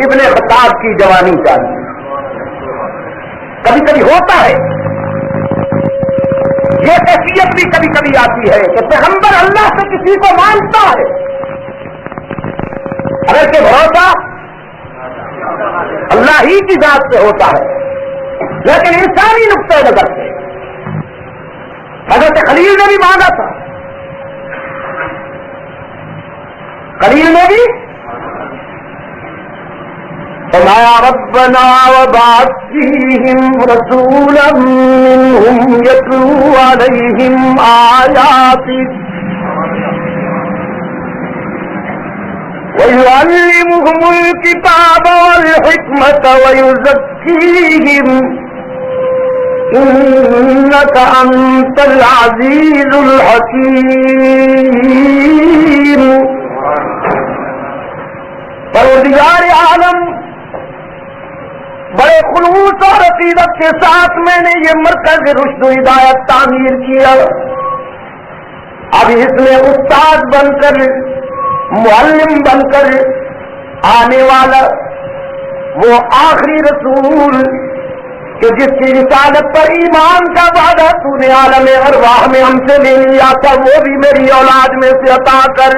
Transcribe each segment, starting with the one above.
ابن خطاب کی جوانی چاہیے. کبھی کبھی ہوتا ہے یہ کیفیت بھی کبھی کبھی آتی ہے کہ پیغمبر اللہ سے کسی کو مانتا ہے اگر کہ بھروسہ اللہ ہی کی ذات سے ہوتا ہے, لیکن انسانی نقطۂ نظر سے حضرت خلیل نے بھی مانگا تھا. خلیل نے بھی فرمایا ربنا وابعث فیہم رسولا منہم یتلو علیہم آیاتک وَيُعَلِّمُهُمُ الْكِتَابَ وَالْحِكْمَةَ وَيُزَكِّيهِمْ إِنَّكَ أَنْتَ الْعَزِيزُ الْحَكِيمُ. پروردگار عالم بڑے خلوص اور عقیدت کے ساتھ میں نے یہ مرکز رشد و ہدایت تعمیر کیا. اب اس میں استاد بن کر معلم بن کر آنے والا وہ آخری رسول کہ جس کی رسالت پر ایمان کا وعدہ تو نے عالم ارواح میں ہم سے لے لیا تھا, وہ بھی میری اولاد میں سے عطا کر.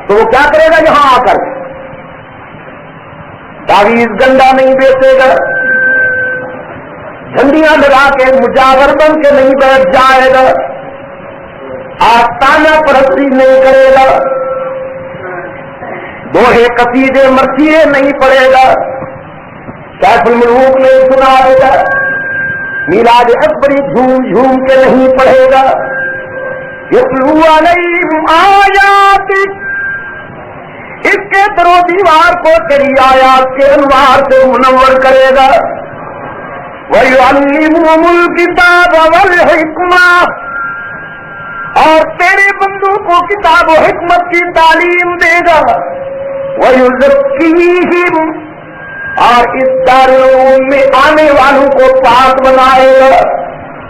تو وہ کیا کرے گا یہاں آ کر؟ تعویذ گنڈا نہیں بیچے گا, جھنڈیاں لگا کے مجاور بن کے نہیں بیٹھ جائے گا, آستانہ پرستی نہیں کرے گا, دوہے قصیدے مرثیے نہیں پڑھے گا, سیف الملوک نہیں سنائے گا, میلاد اکبری جھوم جھوم کے نہیں پڑھے گا. یتلو علیہم آیاتک, اس کے در و دیوار کو تیری آیات کے انوار سے منور کرے گا. وَيُعَلِّمُهُمُ الْكِتَابَ وَالْحِكْمَةَ, اور تیرے بندوں کو کتاب و حکمت کی تعلیم دے گا. وَيُزَكِّيهِمْ, اور اس دارالعلوم میں آنے والوں کو پاک بنائے گا,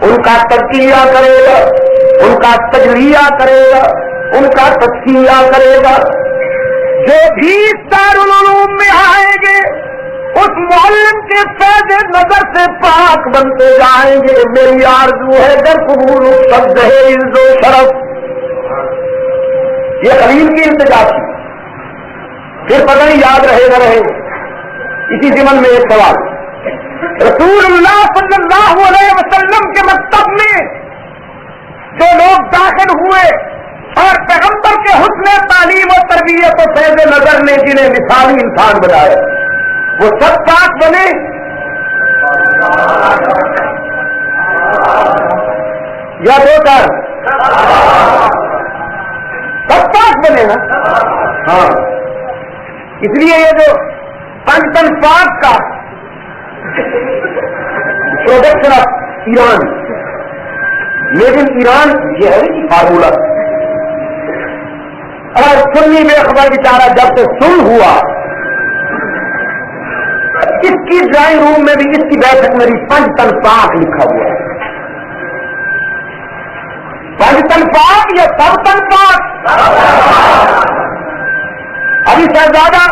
ان کا تزکیہ کرے گا, ان کا تجلیہ کرے گا, ان کا تزکیہ کرے گا. جو بھی اس دارالعلوم میں آئیں گے اس معلم کے فیض نظر سے پاک بنتے جائیں گے. میری آرزو ہے در قبول سب دہے عز و شرف. یہ خلیل کی التجا تھی. پھر پتہ نہیں یاد رہے نہ رہے. اسی ضمن میں ایک سوال, رسول اللہ صلی اللہ علیہ وسلم کے مکتب میں جو لوگ داخل ہوئے اور پیغمبر کے حسن تعلیم و تربیت و فیض نظر نے جنہیں مثالی انسان بنایا, وہ سب پاک بنے؟ یا دو چار سب پاک بنے نا؟ ہاں. اس لیے یہ جو پنچن پاک کا پروڈکشن آف ایران, لیکن ایران یہ ہے فارمولہ. اور سنی بے خبر بیچارہ جب سے سن ہوا, اس کی ڈرائنگ روم میں بھی اس کی بیٹھک میں بھی پنچتن پاک لکھا ہوا ہے. پنچتن پاک یا سب تن پاک؟ ابھی صاحبزادہ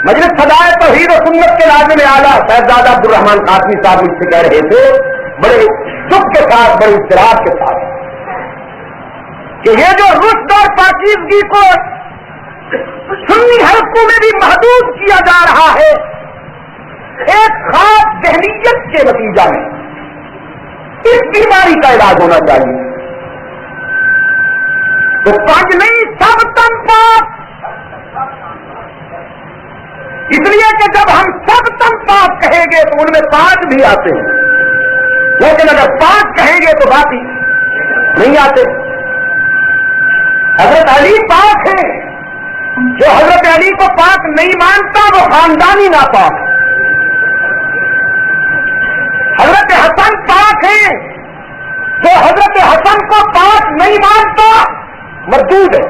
مجلس صدائے توحید و سنت کے لازم اعلیٰ صاحبزادہ عبدالرحمان قاسمی صاحب مجھ سے کہہ رہے تھے بڑے دکھ کے ساتھ, بڑے اضطراب کے ساتھ, کہ یہ جو رشد اور پاکیزگی کو سنی حلقوں میں بھی محدود کیا جا رہا ہے ایک خاص ذہنیت کے نتیجہ میں, اس بیماری کا علاج ہونا چاہیے. تو پانچ نہیں سب تن پاک, اس لیے کہ جب ہم سب تن پاک کہیں گے تو ان میں پانچ بھی آتے ہیں, لیکن اگر پانچ کہیں گے تو باقی نہیں آتے. حضرت علی پاک ہیں, جو حضرت علی کو پاک نہیں مانتا وہ خاندانی ناپاک. حضرت حسن پاک ہیں, جو حضرت حسن کو پاک نہیں مانتا مردود ہے.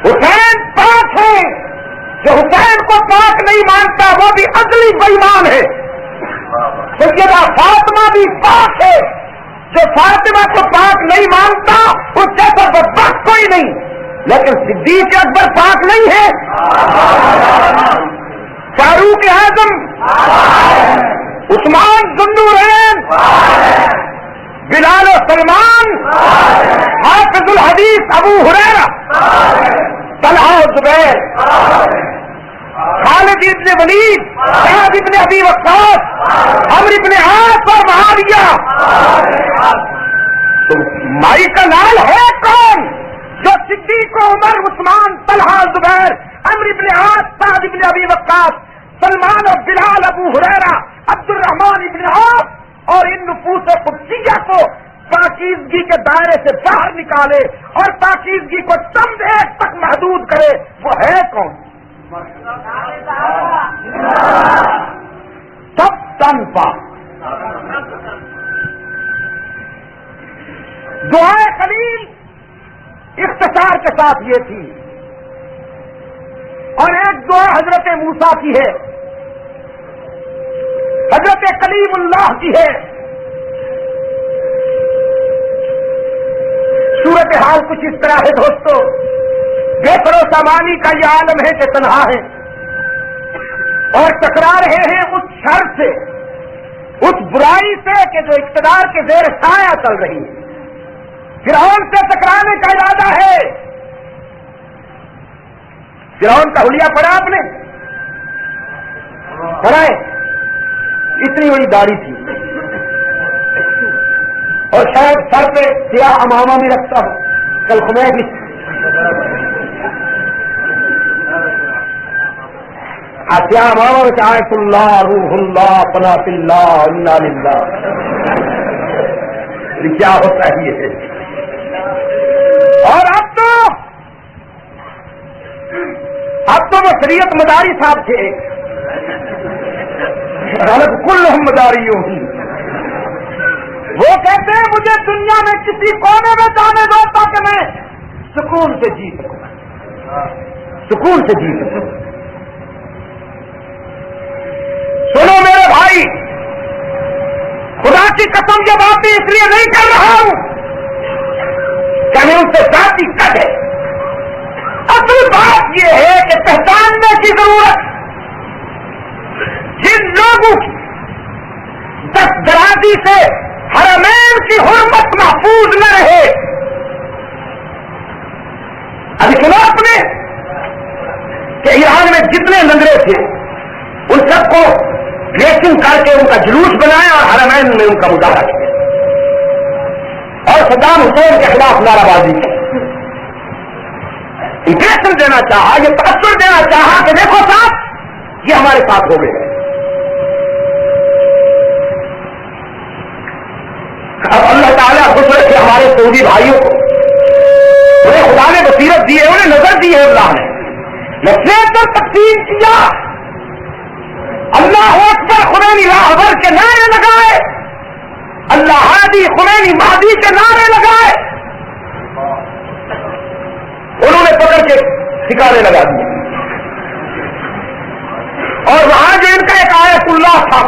حسین پاک ہیں, جو حسین کو پاک نہیں مانتا وہ بھی اصلی بےمان ہے. سیدہ فاطمہ بھی پاک ہے, جو فاطمہ کو پاک نہیں مانتا اس جیسا بدبخت کوئی نہیں. لیکن صدیق اکبر پاک نہیں ہے؟ فاروق اعظم، عثمان ذوالنورین، بلال و سلمان، حافظ الحدیث ابو ہریرہ، طلحہ و زبیر، خالد ابن ولید، سعد ابن ابی وقاص، عمرو ابن عاص اور معاویہ. تو مائی کا نام ہے کون جو صدیق و عمر، عثمان، طلحہ، زبیر، عمرو ابن عاص، سعد ابن ابی وقاص، سلمان اور بلال، ابو ہریرہ، عبد الرحمن ابن عوف اور ان نفوس قدسیہ کو پاکیزگی کے دائرے سے باہر نکالے اور پاکیزگی کو چند ایک تک محدود کرے؟ وہ ہے کون؟ سب تن پاک. دعائے خلیل اختصار کے ساتھ یہ تھی، اور ایک دعا حضرت موسیٰ کی ہے، حضرت کلیم اللہ کی ہے. صورتحال کچھ اس طرح ہے دوستو، بے و سامانی کا یہ عالم ہے کہ تنہا ہے اور ٹکرا رہے ہیں اس شر سے، اس برائی سے کہ جو اقتدار کے زیر سایہ چل رہی ہے. فرعون سے ٹکرانے کا ارادہ ہے. فرعون کا حلیہ پڑھا آپ نے؟ پڑھائے؟ اتنی بڑی داڑھی تھی اور شاید سر پہ سیاہ امامہ میں رکھتا ہوں. کل خمینی سیاہ امامہ میں آیت اللہ، روح اللہ، پناہ اللہ، انا للہ. یہ کیا ہوتا ہے یہ؟ اور اب تو وہ شریعت مداری صاحب تھے، کل ہم مداریوں ہوں. وہ کہتے ہیں مجھے دنیا میں کسی کونے میں جانے دو تاکہ میں سکون سے جی سکوں، سکون سے جی سکوں. سنو میرے بھائی، خدا کی قسم یہ باتیں اس لیے نہیں کر رہا ہوں کہ ہمیں ان سے ذاتی قد ہے. اصل بات یہ ہے کہ پہچاننے کی ضرورت جن لوگوں کی دست درازی سے حرمین کی حرمت محفوظ نہ رہے. ابھی سنا آپ نے کہ ایران میں جتنے نظرے تھے ان سب کو ڈریسنگ کر کے ان کا جلوس بنایا اور حرمین میں ان کا مظاہرہ کیا اور صدام حسین کے خلاف نعرہ بازی کی. امپریشن دینا چاہا، یہ تاثر دینا چاہا کہ دیکھو صاحب یہ ہمارے ساتھ ہو گئے. اب اللہ تعالیٰ خوش رکھے ہمارے سعودی بھائیوں کو، انہیں خدا نے بصیرت دی ہے، انہیں نظر دی ہے، اللہ نے نصیحت پر تقسیم کیا. اللہ اکبر خمینی راہبر کے نعرے لگائے، اللہ ہادی خمینی مہدی کے نعرے لگائے. انہوں نے پکڑ کے ٹھکانے لگا دیے اور وہاں جو ان کا ایک آیت اللہ تھا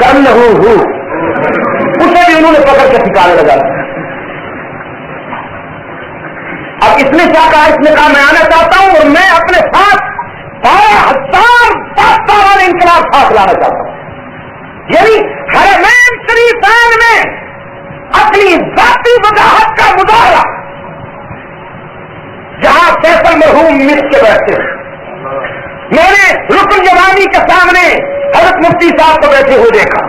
کل ہوں اسے بھی انہوں نے پکڑ کے ٹھکانے لگا دیا. اب اس نے کیا کہا؟ اس نے کہا میں آنا چاہتا ہوں اور میں اپنے ساتھ 12,000 پاکستان والے انقلاب ساتھ لانا چاہتا ہوں. یعنی حرمین شریفین میں اپنی ذاتی وضاحت کا مظاہرہ، جہاں فیصل مرحوم مل کے بیٹھتے ہیں. میں نے رکن یمانی کے سامنے حضرت مفتی صاحب کو بیٹھے ہوئے دیکھا.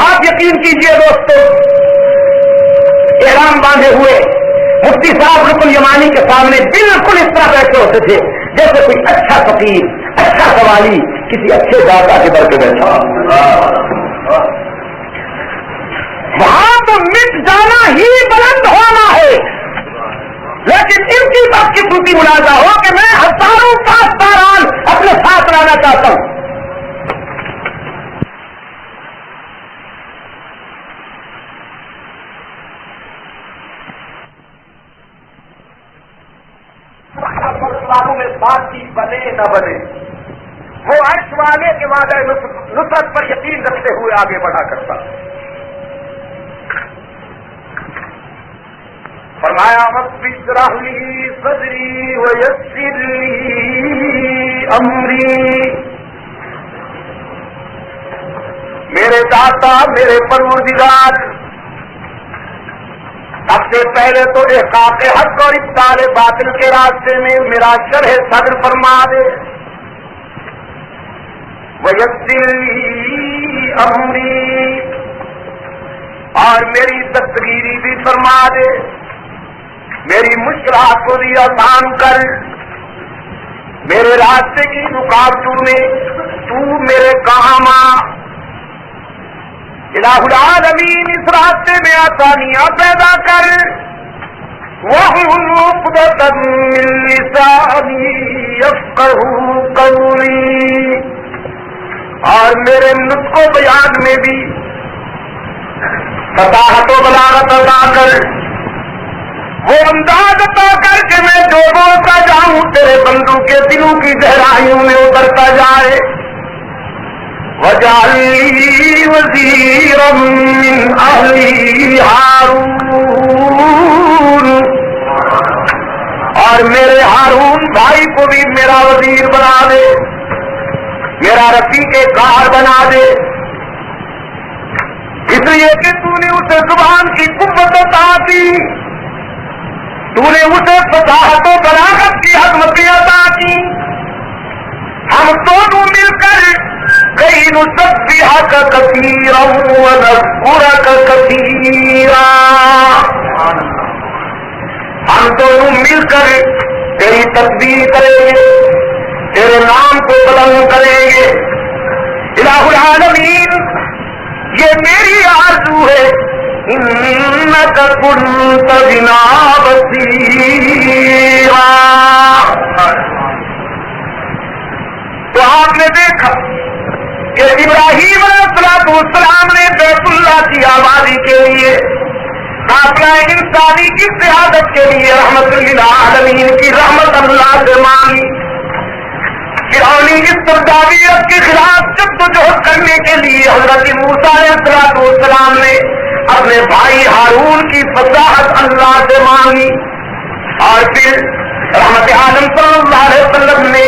آپ یقین کیجئے دوستو، احرام باندھے ہوئے مفتی صاحب رکن یمانی کے سامنے بالکل اس طرح بیٹھے ہوتے تھے جیسے کوئی اچھا فقیر، اچھا سوالی کسی اچھے داتا کے در پہ بیٹھا. وہاں تو مٹ جانا ہی بلند ہونا ہے، لیکن ان کی بات کی دوسری منازع ہو کہ میں ہزاروں پاسداران اپنے ساتھ لانا چاہتا ہوں. والوں میں بات کی بنے نہ بنے، وہ عرش والے کے وعدہ نصرت پر یقین رکھتے ہوئے آگے بڑھا کرتا. فرمایا رب اشرح لی صدری ویسر لی امری، میرے داتا میرے پروردگار، سب سے پہلے تو احقاق حق اور ابطال باطل کے راستے میں میرا شرح صدر فرما دے، ویسر لی امری، اور میری دستگیری بھی فرما دے، میری مشکلات کو بھی آسان کر، میرے راستے کی رکاوٹوں میں تو میرے کام آ، الہ العالمین اس راستے میں آسانیاں پیدا کر، وَاحْلُلْ عُقْدَةً مِّن لِّسَانِي يَفْقَهُوا قَوْلِي، اور میرے نطق و بیان میں بھی فصاحت و بلاغت عطا کر، وہ انداز عطا کر کہ میں جو بولتا جاؤں تیرے بندوں کے دلوں کی گہرائیوں میں اترتا جائے، وَاجْعَل لِّي وَزِيرًا مِّنْ أَهْلِي ہارون، اور میرے ہارون بھائی کو بھی میرا وزیر بنا دے، میرا رفیق کار بنا دے، اس لیے کہ تو نے اسے زبان کی قوت عطا کی، تو نے اسے فصاحت و بلاغت کی عظمت عطا کی، ہم دونوں مل کر کئی نسبحک کثیرا ونذکرک کثیرا، ہم دونوں مل کر تیری تسبیح کریں گے، تیرے نام کو بلند کریں گے، الہ العالمین یہ میری آرزو ہے، انک کنت بنا بصیرا۔ تو آپ نے دیکھا کہ ابراہیم علیہ السلام نے بیت اللہ کی آبادی کے لیے، قافلہ انسانی کی سیادت کے لیے رحمت للعالمین کی رحمت اللہ سے مانگی، فرعونی استبدادیت کے خلاف جدوجہد کرنے کے لیے حضرت موسیٰ علیہ السلام نے اپنے بھائی ہارون کی فصاحت اللہ سے مانگی، اور پھر رحمت عالم صلی اللہ علیہ وسلم نے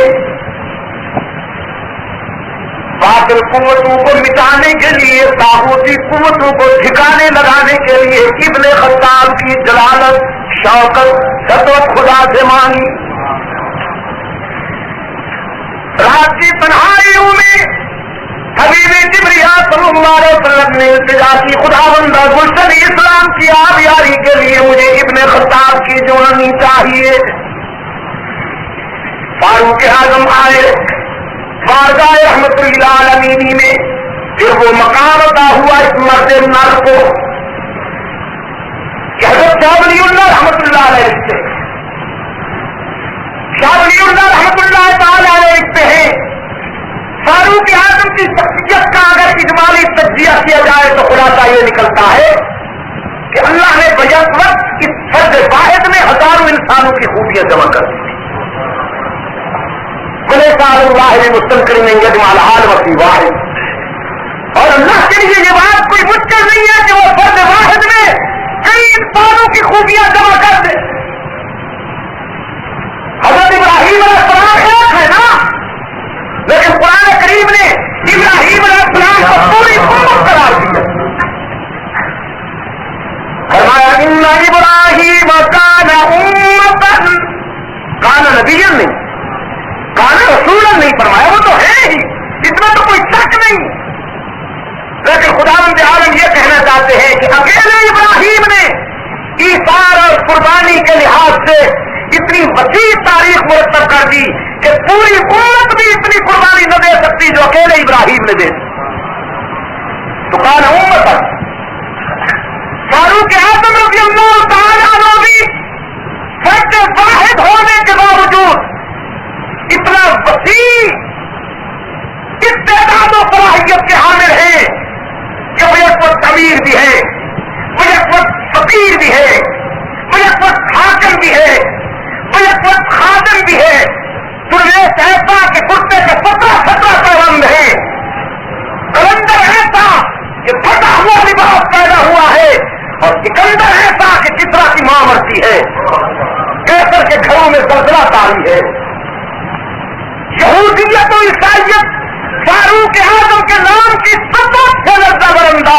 باطل قوتوں کو مٹانے کے لیے، طاغوتی قوتوں کو ٹھکانے لگانے کے لیے ابن خطاب کی جلالت، شوکت، سطوت خدا سے مانگی۔ رات کی تنہائیوں میں حبیب کبریا صلی اللہ علیہ وسلم نے التجا کی، خدا بندہ گلشن اسلام کی آبیاری کے لیے مجھے ابن خطاب کی جوڑنی چاہیے۔ فاروق اعظم آئے بارگاہ رحمت للعالمین میں، پھر وہ مقام عطا ہوا اس مرد نر کو کہ حضرت شاہ ولی اللہ رحمت اللہ علیہ سے، شاہ ولی اللہ رحمت اللہ تعالی علیہ لکھتے ہیں، فاروق اعظم کی شخصیت کا اگر اجمالی تجزیہ کیا جائے تو خلاصہ یہ نکلتا ہے کہ اللہ نے بیک وقت اس فرد واحد میں ہزاروں انسانوں کی خوبیاں جمع کر دی، بلے سال اللہ مستنکر میں یجمع العالم فی واحد، اور اللہ کے لیے یہ بات کوئی مشکل نہیں ہے کہ وہ فرد واحد میں کئی انسانوں کی خوبیاں جمع کر دے۔ حضرت ابراہیم علیہ السلام ایک ہے نا، لیکن قرآن کریم نے ابراہیم علیہ السلام کو پوری امت قرار دیا، فرمایا ان ابراہیم کان امۃ، کان نبیا نہیں، کان رسولا نہیں فرمایا، وہ تو ہے ہی، اس میں تو کوئی شک نہیں، لیکن خداوند عالم یہ کہنا چاہتے ہیں کہ اکیلے ابراہیم نے ایثار اور قربانی کے لحاظ سے اتنی وسیع تاریخ مرتب کر دی کہ پوری امت بھی اتنی قربانی نہ دے سکتی جو اکیلے ابراہیم نے دے دی، تو کان امت۔ فاروق اعظم رضی اللہ تعالی عنہ بھی فرد واحد ہونے کے باوجود اتنا وسیع استعداد و صلاحیت کے حامل ہیں کہ وہ ایک وقت امیر بھی ہے، وہ ایک وقت فقیر بھی ہے، وہ ایک وقت حاکم بھی ہے، وہ ایک وقت خادم بھی ہے، درویش ایسا کہ کرتے کے 17 پیبند ہیں، کلندر ایسا کہ پھٹا ہوا لباس پیدا ہوا ہے، اور سکندر ایسا کہ کسرا کی ماں مرتی ہے،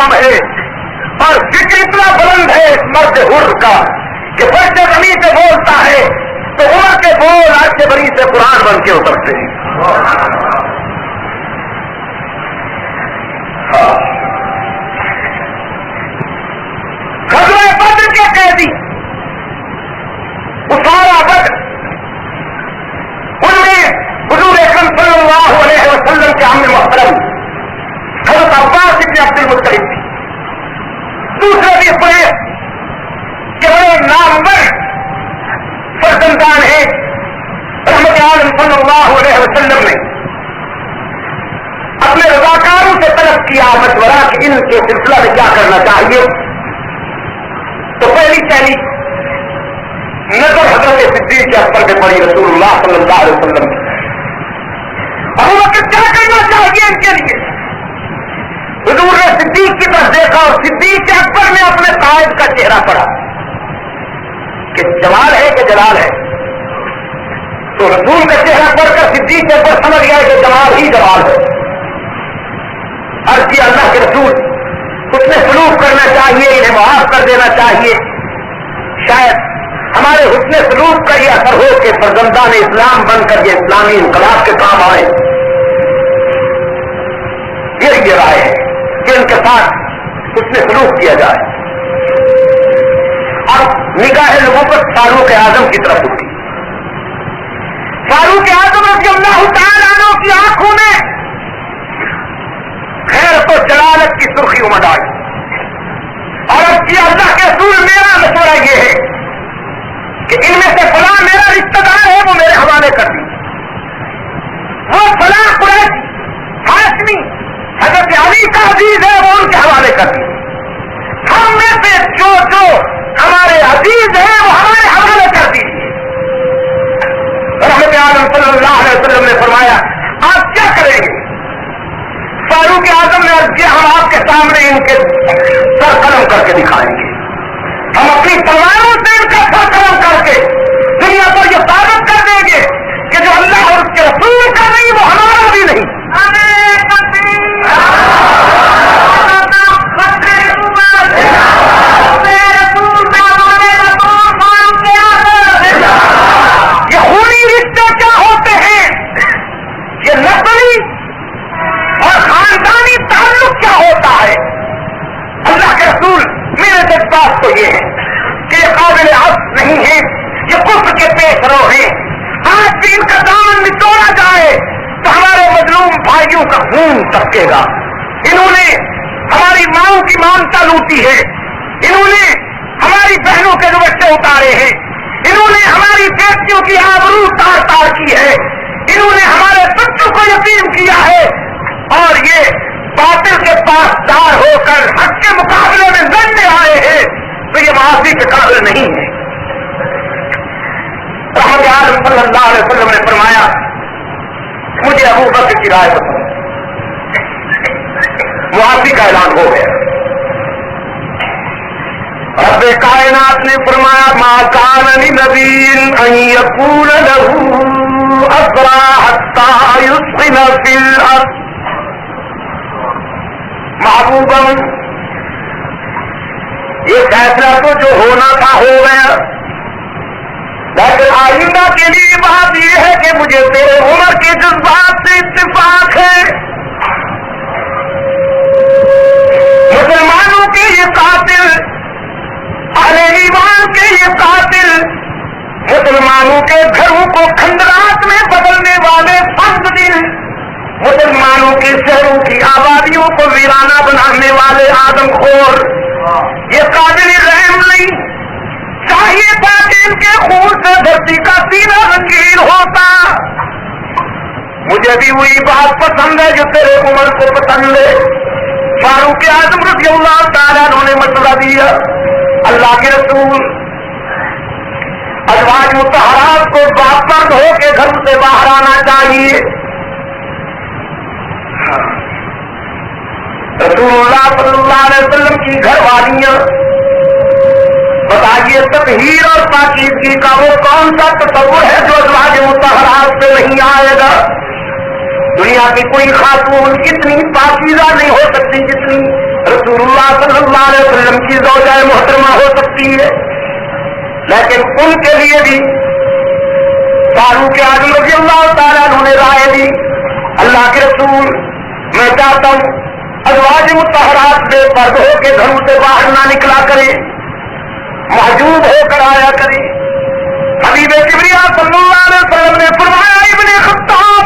مقام ہے اور ذکر اتنا بلند ہے اس مرد حر کا کہ فرش زمین سے بولتا ہے تو عمر کے بول آج سے بڑی سے قرآن بن کے اترتے ہیں. غزوہ بدر کے قیدی اسارہ بدر ان میں حضور اکرم صلی اللہ علیہ وسلم کے عم محترم حضرت عباس بن عبد المطلب تھی. دوسرے بھی قریش کہ بڑے نامور فرزندان ہیں رحمت عالم صلی اللہ علیہ وسلم نے اپنے رضاکاروں سے طلب کیا مشورہ کہ ان کے سلسلہ میں کیا کرنا چاہیے. تو پہلی نظر حضرت صدیق کے اکبر میں پڑی رسول اللہ صلی اللہ علیہ وسلم کی. ابو بکر کیا کرنا چاہیے ان کے لیے؟ حضور نے صدیق کی طرف دیکھا اور صدیق کے اکبر میں اپنے قائد کا چہرہ پڑا کہ جمال ہے کہ جلال ہے. تو رسول کا چہرہ پڑھ کر صدیق کے اکبر سمجھ گیا کہ جمال ہی جمال ہے. عرض کیا اللہ کے رسول اس نے سلوک کرنا چاہیے, انہیں معاف کر دینا چاہیے. شاید ہمارے حسن سلوک کا یہ اثر ہو کہ فرزندان اسلام بن کر یہ اسلامی انقلاب کے کام آئے. یہ رائے ہے کہ ان کے ساتھ حسن سلوک کیا جائے. اب نگاہ نبوت فاروق اعظم کی طرف اٹھی. فاروق اعظم رضی اللہ تعالیٰ عنہ کی آنکھوں میں غیرت و جلالت کی سرخی امڈ آئی اور اب کی اللہ کے رسول میرا مشورہ یہ ہے کہ ان میں سے فلاں میرا رشتہ دار ہے وہ میرے حوالے کر دی, وہ فلاں قریش ہاشمی حضرت علی کا عزیز ہے وہ ان کے حوالے کر دی. ہم میں سے جو جو ہمارے عزیز ہیں وہ ہمارے حوالے کر دیجیے. رحمت عالم صلی اللہ علیہ وسلم نے فرمایا آپ کیا کریں گے؟ فاروق اعظم نے عرض کیا ہم آپ کے سامنے ان کے سر قلم کر کے دکھائیں گے. ہم اپنی تلواروں سے ان کا سر قلم کر کے دنیا پر یہ ثابت کر دیں گے کہ جو اللہ اور اس کے رسول کا نہیں وہ ہمارا بھی نہیں. یہ خونی رشتے کیا ہوتے ہیں, یہ نسلی اور خاندانی تعلق کیا ہوتا ہے. اللہ کے رسول میرے جذبات تو یہ ہے کہ یہ قابل عزم نہیں ہے, یہ کفر کے پیش رو ہیں. آج بھی ان کا دامن نچوڑا جائے تو ہمارے مظلوم بھائیوں کا خون ٹپکے گا. انہوں نے ہماری ماؤں کی مانتا لوٹی ہے, انہوں نے ہماری بہنوں کے دوپٹے اتارے ہیں, انہوں نے ہماری بیٹیوں کی آبرو تار تار کی ہے, انہوں نے ہمارے بچوں کو یتیم کیا ہے اور یہ باطل کے پاس دار ہو کر حق کے مقابلے میں لڑنے آئے ہیں تو یہ معافی کے قابل نہیں ہے. رحمت عالم صلی اللہ علیہ وسلم نے فرمایا مجھے ابو بکر کی رائے پسند. معافی کا اعلان ہو گیا. رب کائنات نے فرمایا ما کان لنبی ان یکون لہ اسری حتی یثخن فی الارض. محبوباً یہ فیصلہ تو جو ہونا تھا ہو گیا, لیکن آئندہ کے لیے بات یہ ہے کہ مجھے تیرے عمر کے جذبات سے اتفاق ہے. مسلمانوں کے یہ قاتل, اہل ایمان کے یہ قاتل, مسلمانوں کے گھروں کو کھنڈرات میں بدلنے والے فند دل, مسلمانوں کے شہروں کی آبادیوں کو ویرانہ بنانے والے آدم خور, یہ قابل رحم نہیں. چاہیے تھا کہ ان کے خون سے دھرتی کا سینہ رنگین ہوتا. مجھے بھی وہی بات پسند ہے جو تیرے عمر کو پسند ہے. فاروق اعظم رضی اللہ تعالیٰ انہوں نے مشورہ دیا اللہ کے رسول ازواج مطہرات کو باپرد ہو کے گھر سے باہر آنا چاہیے. رسول اللہ صلی اللہ علیہ وسلم کی گھر والیاں بتائیے تطہیر اور پاکیزگی کا وہ کون سا تصور ہے جو ازواج مطہرات سے نہیں آئے گا. دنیا کی کوئی خاتون اتنی پاکیزہ نہیں ہو سکتی جتنی رسول اللہ صلی اللہ علیہ وسلم کی زوجہ محترمہ ہو سکتی ہے، لیکن ان کے لیے بھی فاروق اعظم رضی اللہ تعالیٰ عنہ نے رائے دی، اللہ کے رسول میں چاہتا ہوں ازواج مطہرات بے پردہ ہو کے گھروں سے باہر نہ نکلا کریں، محجوب ہو کر آیا کریں۔ حبیب کبریا صلی اللہ علیہ وسلم نے فرمایا ابن خطاب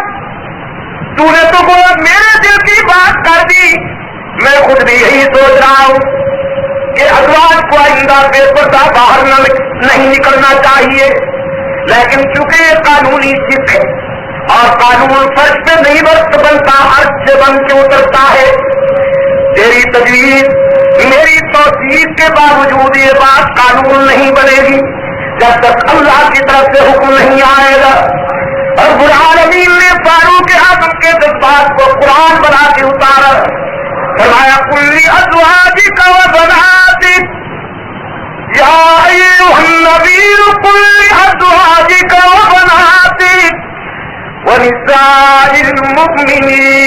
تو نے تو وہ میرے دل کی بات کر دی، میں خود بھی یہی سوچ رہا ہوں کہ ازواج کو آئندہ بے پردہ باہر نہیں نکلنا چاہیے، لیکن چونکہ یہ قانونی چیز ہے اور قانون فرش پہ نہیں بنتا، عرش سے بن کے اترتا ہے، تیری تجویز میری توثیق کے باوجود یہ بات قانون نہیں بنے گی جب تک اللہ کی طرف سے حکم نہیں آئے گا۔ اور رب العالمین نے فاروق اعظم کے جذبات کو قرآن بنا کے اتارا، فرمایا کل ازواجک و بناتک یا ایھا النبی کل ازواجک و بناتک ونساء المؤمنین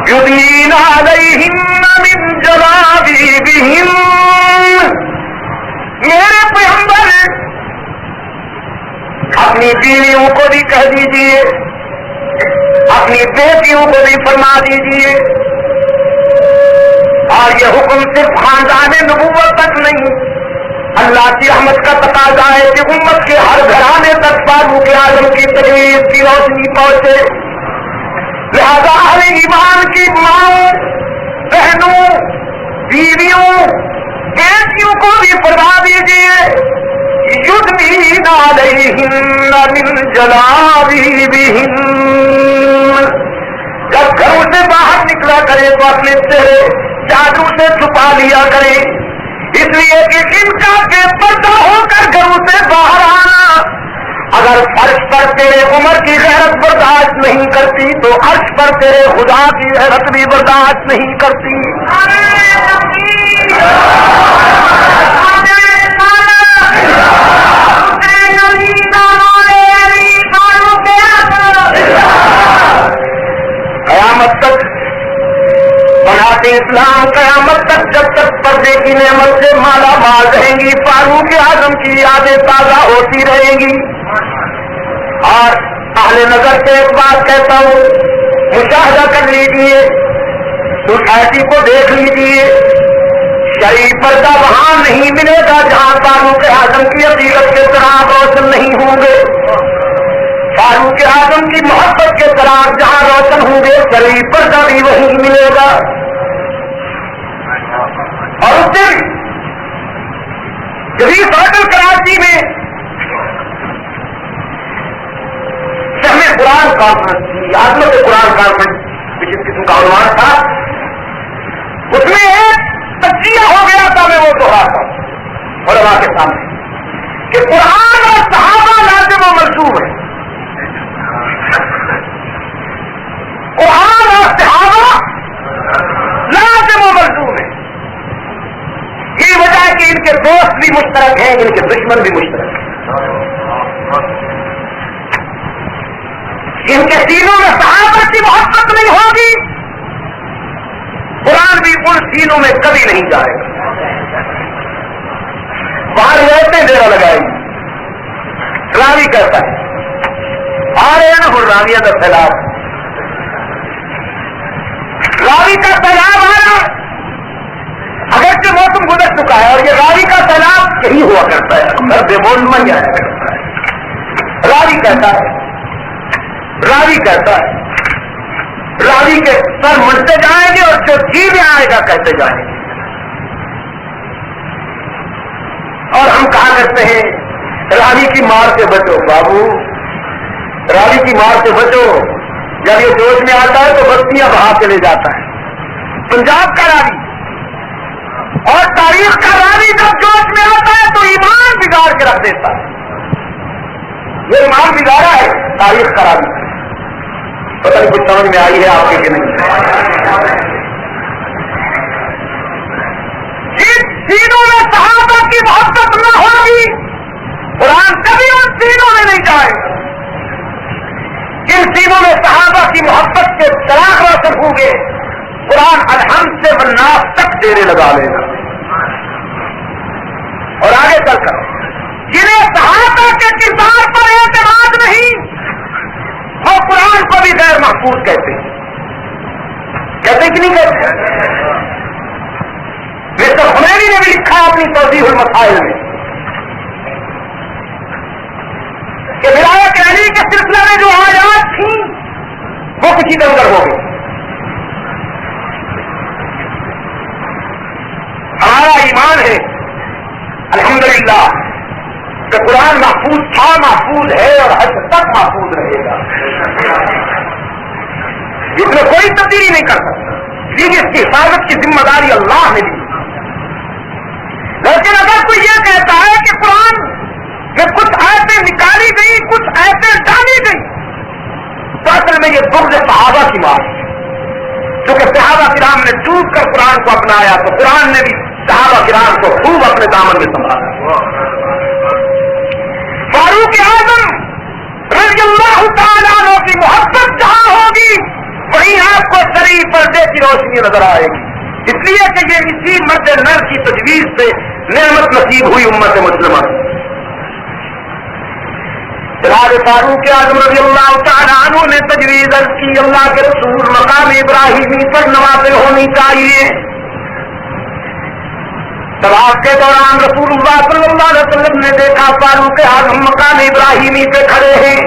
یدنین علیہن من جلابیبہن۔ میرے پیغمبر اپنی بیویوں کو بھی کہہ دیجیے، اپنی بیٹیوں کو بھی فرما دیجیے، اور یہ حکم صرف خاندان نبوت تک نہیں، اللہ کی رحمت کا تقاضا ہے کہ امت کے ہر گھرانے تک فاروق اعظم کی تجویز کی روشنی پہنچے۔ لہذا اہل ایمان کی ماں، بہنوں، بیویوں، بیٹیوں کو بھی فرما دیجیے یدنین علیہن من جلابیبہن، جب گھروں سے باہر نکلا کرے تو اپنے چہرے چادروں سے چھپا لیا کرے، اس لیے کہ ان کا بے پردہ ہو کر گھروں سے باہر آنا اگر فرش پر تیرے عمر کی غیرت برداشت نہیں کرتی تو عرش پر تیرے خدا کی غیرت بھی برداشت نہیں کرتی۔ قیامت تک بناتے اسلام قیامت تک جب تک پردے کی نعمت سے مالا مال رہیں گی، فاروق اعظم کی یادیں تازہ ہوتی رہیں گی۔ اور اہل نظر سے ایک بات کہتا ہوں، مشاہدہ کر لیجیے، سوسائٹی کو دیکھ لیجیے، شرعی پردہ وہاں نہیں ملے گا جہاں فاروق اعظم کی عقیدت کے چراغ روشن نہیں ہوں گے، فاروق اعظم کی محبت کے چراغ جہاں روشن ہوں گے شرعی پردہ بھی وہیں ملے گا۔ اور اس دن جبھی ہوٹل کراچی میں شہر قرآن کانفرنس کی عظمت قرآن کانفرنس جس قسم کا عنوان تھا، اس میں ایک تجزیہ ہو گیا تھا، میں وہ دہراتا ہوں علماء کے سامنے کہ قرآن اور صحابہ لازم و ملزوم ہے، قرآن اور صحابہ لازم و ملزوم ہے۔ یہ وجہ ہے کہ ان کے دوست بھی مشترک ہیں، ان کے دشمن بھی مشترک ہیں، ان کے سینوں میں صحابہ کی محبت نہیں ہوگی، قرآن بھی ان سینوں میں کبھی نہیں جائے گا۔ باہر رہتے ڈیرا لگائیں گے، راوی کہتا ہے آ رہے ہیں نا راویہ کا سیلاب، راوی کا سیلاب آیا، اگرچہ موسم گزر چکا ہے اور یہ راوی کا سیلاب یہی ہوا کرتا ہے، گھر بے بول من جایا کرتا ہے۔ راوی کہتا ہے راوی کے سر منڈتے جائیں گے اور جو جی میں آئے گا کہتے جائیں گے، اور ہم کہا کرتے ہیں راوی کی مار سے بچو بابو، راوی کی مار سے بچو، جب یہ جوش میں آتا ہے تو بستیاں بہا کے لے جاتا ہے۔ پنجاب کا راوی اور تاریخ کا راوی جب جوش میں آتا ہے تو ایمان بگاڑ کے رکھ دیتا ہے، یہ ایمان بگاڑا ہے تاریخ کا راوی۔ پتہ نہیں کچھ سمجھ میں آئی ہے آپ کے کہ نہیں؟ جن سینوں میں صحابہ کی محبت نہ ہوگی قرآن کبھی ان سینوں میں نہیں جائے گا۔ جن سینوں میں صحابہ کی محبت کے چراغ روشن ہوں گے قرآن الحمد سے والناس تک ڈیرے لگا لینا. اور آگے چل کر جنہیں صحابہ کے کردار پر اعتماد نہیں وہ قرآن کو بھی غیر محفوظ کہتے ہیں. کہتے کہ نہیں کہتے؟ مسٹر خمینی نے بھی لکھا اپنی توضیح المسائل میں کہ ولایت علی کے سلسلے میں جو آیات تھیں وہ کسی درگر ہو گئی. ہمارا ایمان ہے الحمدللہ کہ قرآن محفوظ تھا، محفوظ ہے اور حد تک محفوظ رہے گا. اس میں کوئی تبدیلی نہیں کر سکتا. لیکن اس کی حفاظت کی ذمہ داری اللہ نے دی. لیکن اگر کوئی یہ کہتا ہے کہ قرآن میں کچھ آیتیں نکالی گئی، کچھ آیتیں ڈالی گئی، تو اصل میں یہ بغض صحابہ کی بات ہے. کیونکہ صحابہ کرام نے ڈوب کر قرآن کو اپنایا تو قرآن نے بھی صحابہ کرام کو خوب اپنے دامن میں سنبھالا. فاروق اعظم رضی اللہ تعالیٰ عنہ کی محبت جہاں ہوگی وہیں آپ کو شرعی پردے کی روشنی نظر آئے گی. اس لیے کہ یہ اسی مرد نر کی تجویز سے نعمت نصیب ہوئی امت مسلمہ. جناب فاروق اعظم رضی اللہ تعالیٰ عنہ نے تجویز کی اللہ کے رسول مقام ابراہیمی پر نوافل ہونی چاہیے. طواف کے دوران رسول اللہ صلی اللہ علیہ وسلم نے دیکھا فاروق اعظم مقام ابراہیمی پہ کھڑے ہیں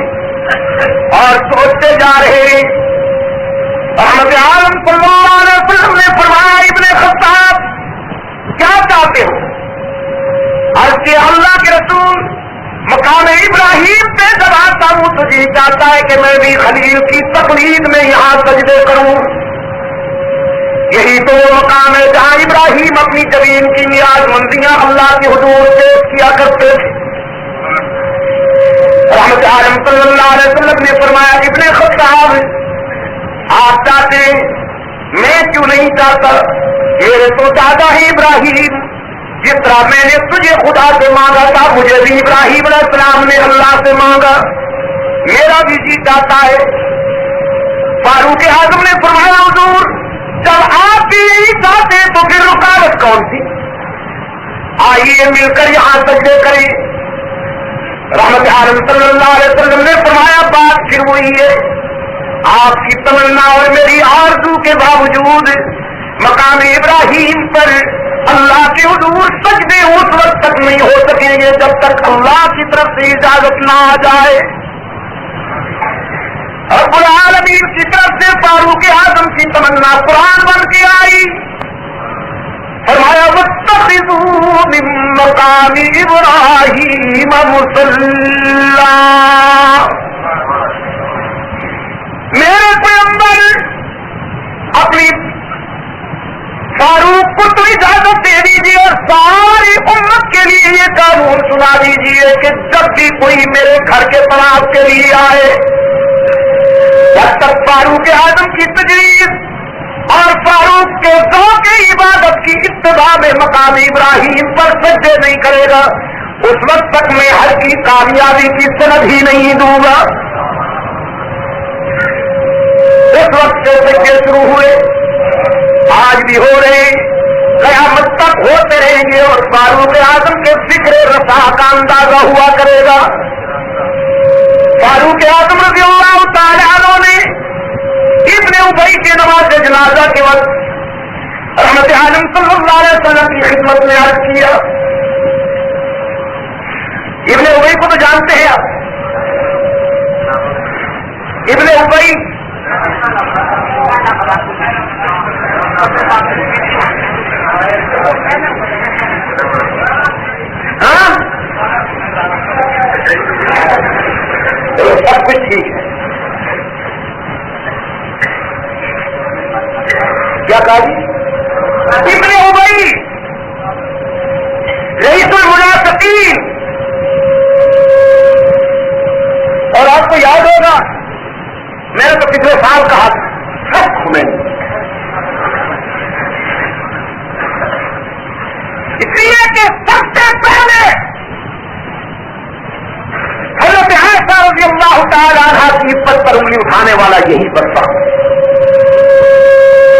اور سوچتے جا رہے ہیں. رحمت عالم صلی اللہ علیہ وسلم نے فرمایا ابن خطاب کیا چاہتے ہو؟ عرض کیا اللہ کے رسول مقام ابراہیم پہ جب آتا ہوں تو جی چاہتا ہے کہ میں بھی خلیل کی تقلید میں یہاں سجدے کروں. یہی تو وہ مقام ہے جہاں ابراہیم اپنی زمین کی نیاز مندیاں اللہ کے حضور پیش کیا کرتے تھے. رحمت عالم صلی اللہ علیہ وسلم نے فرمایا ابن خطاب آپ چاہتے میں کیوں نہیں چاہتا؟ میرے تو دادا ہی ابراہیم جس طرح میں نے تجھے خدا سے مانگا تھا مجھے بھی ابراہیم علیہ السلام نے اللہ سے مانگا، میرا بھی جی چاہتا ہے. فاروق اعظم نے فرمایا حضور جب آپ بھی یہی چاہتے تو پھر رکاوٹ کون تھی؟ آئیے مل کر یہاں سجدے کریں. رحمت عالم صلی اللہ علیہ وسلم نے فرمایا بات پھر وہی ہے. آپ کی تمنا اور میری آرزو کے باوجود مقام ابراہیم پر اللہ کے حضور سجدے اس وقت تک نہیں ہو سکیں گے جب تک اللہ کی طرف سے اجازت نہ آ جائے. رب العالمین کی طرف سے فاروق اعظم کی تمنا قرآن بن کے آئی. فرمایا واتخذوا من مقام ابراہیم مصلی. میرے پیغمبر اپنی فاروق کو تو اجازت دے دیجیے اور ساری امت کے لیے یہ قانون سنا دیجیے کہ جب بھی کوئی میرے گھر کے طواف کے لیے آئے جب تک فاروق اعظم کی تجویز اور فاروق کے ذوق عبادت کی اتباع میں مقام ابراہیم پر سجدے نہیں کرے گا اس وقت تک میں ہر کی کامیابی کی سند ہی نہیں دوں گا. اس وقت سے سجدے شروع ہوئے، آج بھی ہو رہے، قیامت تک ہوتے رہیں گے اور فاروق اعظم کے فکر رسا کا اندازہ ہوا کرے گا. فاروق اعظم رضی اللہ تعالیٰ عنہ نے ابن ابی کے نماز جنازہ کے وقت رحمت عالم صلی اللہ علیہ وسلم کی خدمت میں عرض کیا. ابن ابی کو تو جانتے ہیں آپ، ابن ابی ہاں سب کچھ ٹھیک ہے. کیا کہا جی؟ ابن ابی رئیس المنافقین. اور آپ کو یاد ہوگا میں نے تو پچھلے سال کہا تھا سب خمینی. اس لیے کہ سب سے پہلے حضرت عائشہ رضی اللہ تعالیٰ عنہا کی عزت پر انگلی اٹھانے والا یہی بچہ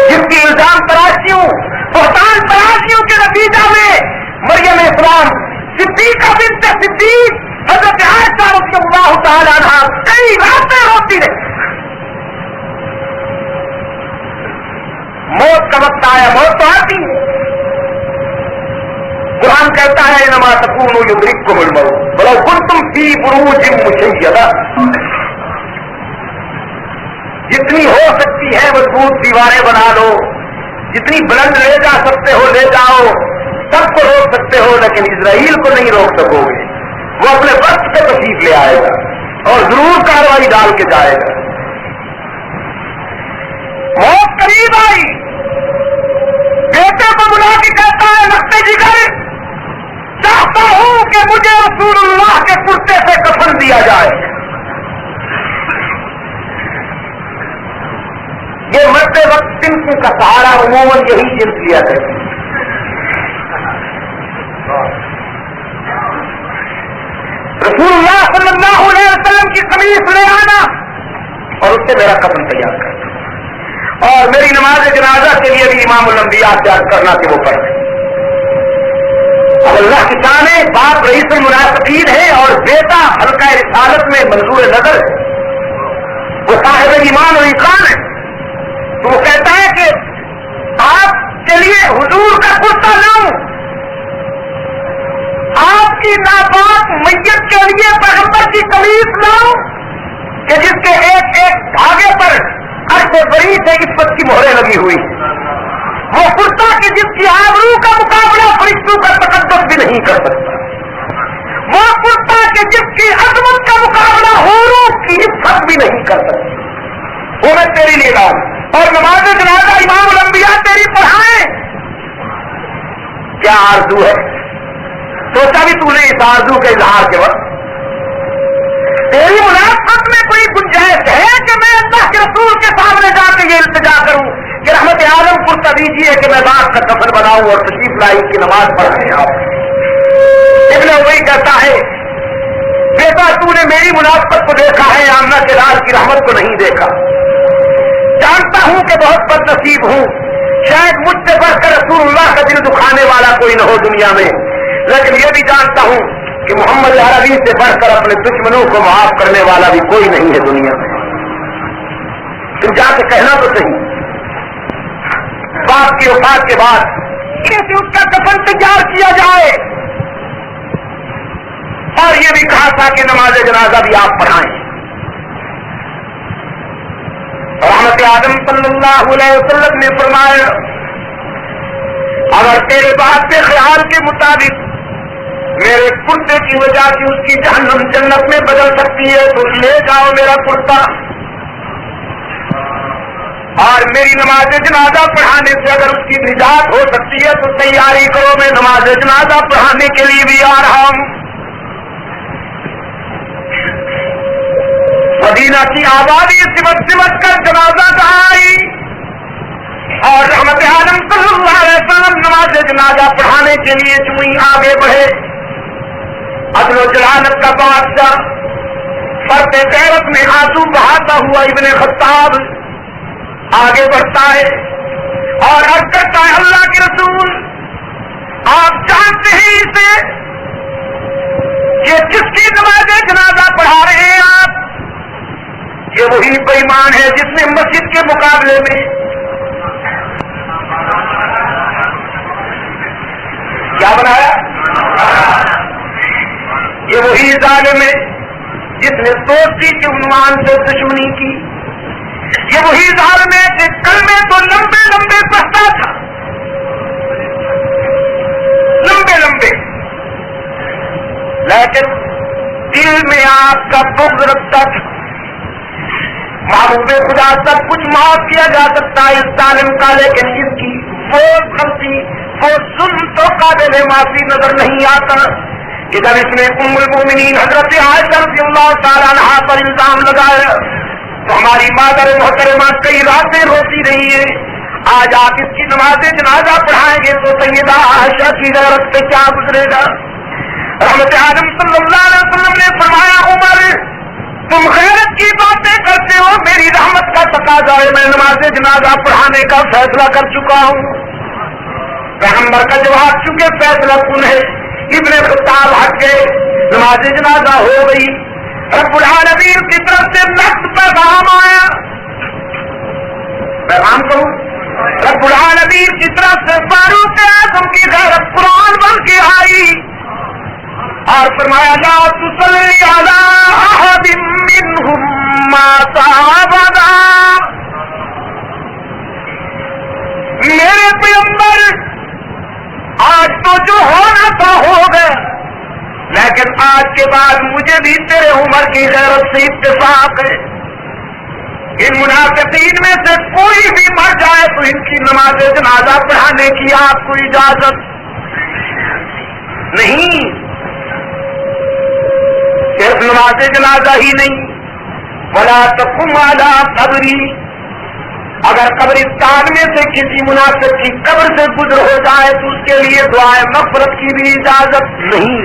جس کی الزام تراشیوں بہتان تراشیوں کے نتیجہ میں مریم اسلام صدیقہ بنت صدیق حضرت عائشہ رضی اللہ تعالی عنہا کئی راتیں روتی رہی. موت کا وقت آیا, موت تو آتی ہے. قرآن کہتا ہے انما تکونوا یدرککم الموت ولو کنتم فی بروج مشیدہ. جتنی ہو سکتی ہے مضبوط دیواریں بنا لو, جتنی بلند لے جا سکتے ہو لے جاؤ, سب کو روک سکتے ہو لیکن اسرائیل کو نہیں روک سکو گے. وہ اپنے وقت پہ تشریف لے آئے گا اور ضرور کارروائی ڈال کے جائے گا. موت قریب آئی, بیٹے کو بلا کے کہتا ہے لگتے جگر چاہتا ہوں کہ مجھے رسول اللہ کے کرتے سے کفن دیا جائے. یہ مرتے وقت تنکوں کا سہارا عموماً یہی جنس لیا کرتی ہے. رسول اللہ صلی اللہ علیہ وسلم کی قمیص لے آنا اور اس سے میرا کفن تیار کرنا, اور میری نماز جنازہ کے لیے بھی امام الانبیاء تیار کرنا کہ وہ پڑھے. اب اللہ کی شان ہے, باپ رئیس المنافقین ہے اور بیٹا حلقہ رسالت میں منظور نظر ہے, وہ صاحب ایمان و ایقان ہے. تو وہ کہتا ہے کہ آپ کے لیے حضور کا کرتا لاؤں, آپ کی ناپاک میت کے لیے پیغمبر کی قمیص لاؤں کہ جس کے ایک ایک دھاگے پر عرش بری سے عصمت کی مہریں لگی ہوئی, وہ کرتا کہ جس کی آبرو کا مقابلہ فرشتوں کا تقدس بھی نہیں کر سکتا, وہ کرتا کہ جس کی عظمت کا مقابلہ حوروں کی عزت بھی نہیں کر سکتی, وہ میں تیری لیے لاؤں. اور نماز جنازہ امام الانبیاء تیری پڑھائیں. کیا آرزو ہے؟ سوچا بھی تو نے اس آرزو کے اظہار کے وقت تیری منافقت میں کوئی گنجائش ہے کہ میں اللہ کے رسول کے سامنے جا کے یہ التجا کروں کہ رحمت عالم کو دیجیے کہ میں باپ کا کفن بناؤں اور تشریف لائی کی نماز پڑھائیں آپ. ابن ابی کہتا ہے بیٹا تو نے میری منافقت کو دیکھا ہے, آمنہ کے لال کی رحمت کو نہیں دیکھا. جانتا ہوں کہ بہت بد نصیب ہوں, شاید مجھ سے بڑھ کر رسول اللہ کا دل دکھانے والا کوئی نہ ہو دنیا میں, لیکن یہ بھی جانتا ہوں کہ محمد عربی سے بڑھ کر اپنے دشمنوں کو معاف کرنے والا بھی کوئی نہیں ہے دنیا میں. تم جا کے کہنا تو صحیح, باپ کی وفات کے بعد کیسے اس کا کفن تیار کیا جائے, اور یہ بھی کہا تھا کہ نماز جنازہ بھی آپ پڑھائیں. رحمت آدم صلی اللہ علیہ وسلم نے فرمایا اگر تیرے بات کے خیال کے مطابق میرے کرتے کی وجہ سے اس کی جہنم جنت میں بدل سکتی ہے تو لے جاؤ میرا کرتا, اور میری نماز جنازہ پڑھانے سے اگر اس کی نجات ہو سکتی ہے تو تیاری کرو, میں نماز جنازہ پڑھانے کے لیے بھی آ رہا ہوں. مدینہ کی آبادی سمٹ سمٹ کر جنازہ کہاں آئی, اور رحمت عالم صلی اللہ علیہ وسلم نماز جنازہ پڑھانے کے لیے چوئی آگے بڑھے. عدل و جلالت کا بادشاہ فرد غیرت میں آنسو بہاتا ہوا ابن خطاب آگے بڑھتا ہے اور عرض کرتا ہے اللہ کے رسول آپ جانتے ہیں اسے, یہ جس کی نماز جنازہ پڑھا رہے ہیں آپ, یہ وہی بے ایمان ہے جس نے مسجد کے مقابلے میں کیا بنایا, یہ وہی ظالم ہے جس نے دوستی کے عنوان سے دشمنی کی, یہ وہی ظالم ہے کہ کلمے تو لمبے لمبے پڑھتا تھا, لمبے لمبے, لیکن دل میں آپ کا بغض رکھتا تھا. محبوب خدا سب کچھ معاف کیا جا سکتا ہے اس ظالم کا, لیکن اس کی وہ غلطی وہ ظلم تو قابل معافی نظر نہیں آتا. ادھر اس نے ام المومنین حضرت عائشہ رضی اللہ تعالیٰ عنہا پر الزام لگایا تو ہماری مادر محترمہ کئی راتیں روتی رہی ہے. آج آپ اس کی نماز جنازہ پڑھائیں گے تو سیدہ عائشہ کی غیرت پہ کیا گزرے گا. رحمت عالم صلی اللہ علیہ وسلم نے فرمایا عمر تم غیرت کی باتیں کرتے ہو, میری رحمت کا تقاضا ہے, میں نماز جنازہ پڑھانے کا فیصلہ کر چکا ہوں. پیغمبر کا جواب چونکہ فیصلہ کن ہے، ابن خطاب ہٹ گئے، نماز جنازہ ہو گئی، رب العالمین کی طرف سے نقد پیغام آیا، پیغام کروں رب العالمین کی طرف سے فاروق اعظم کی غیرت قرآن بن کے آئی اور فرمایا لا تصلی علی احد منهم مات ابدا، میرے پیغمبر آج تو جو ہونا تھا ہو گیا، لیکن آج کے بعد مجھے بھی تیرے عمر کی غیرت سے اتفاق ہے، ان منافقین میں سے کوئی بھی مر جائے تو ان کی نماز جنازہ پڑھانے کی آپ کو اجازت نہیں، صرف نماز جنازہ ہی نہیں، ولا تقم علی قبری، اگر قبرستان میں سے کسی منافق کی قبر سے گزر ہو جائے تو اس کے لیے دعائے مغفرت کی بھی اجازت نہیں،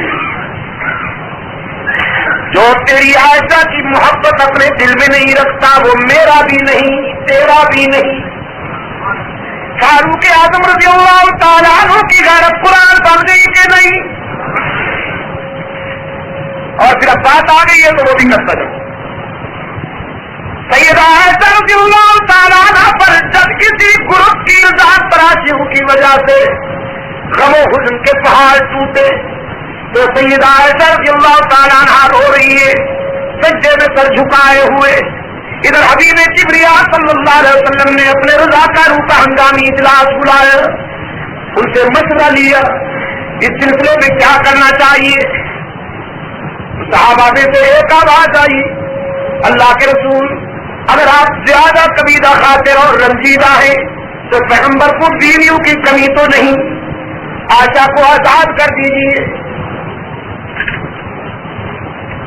جو تیری عائشہ کی محبت اپنے دل میں نہیں رکھتا وہ میرا بھی نہیں تیرا بھی نہیں۔ فاروق اعظم رضی اللہ تعالیٰ عنہ کی غیرت قرآن بن گئی کہ نہیں؟ اور پھر اب بات آ گئی ہے تو وہ بھی کرتا جائے۔ سیدہ عائشہ رضی اللہ تعالیٰ عنہ پر جب کسی گروپ کی الزام تراشیوں کی وجہ سے غم و حزن کے پہاڑ ٹوٹے تو سیدہ عائشہ رضی اللہ تعالیٰ عنہ رو رہی ہے، سجدے میں سر جھکائے ہوئے، ادھر حبیب کبریا صلی اللہ علیہ وسلم نے اپنے رضاکاروں کا ہنگامی اجلاس بلایا، ان سے مشورہ لیا اس سلسلے میں کیا کرنا چاہیے۔ صحابہ میں سے ایک آواز آئی، اللہ کے رسول اگر آپ زیادہ کبیدہ خاطر اور رنجیدہ ہیں تو پیغمبر کو بیویوں کی کمی تو نہیں، عائشہ کو آزاد کر دیجیے۔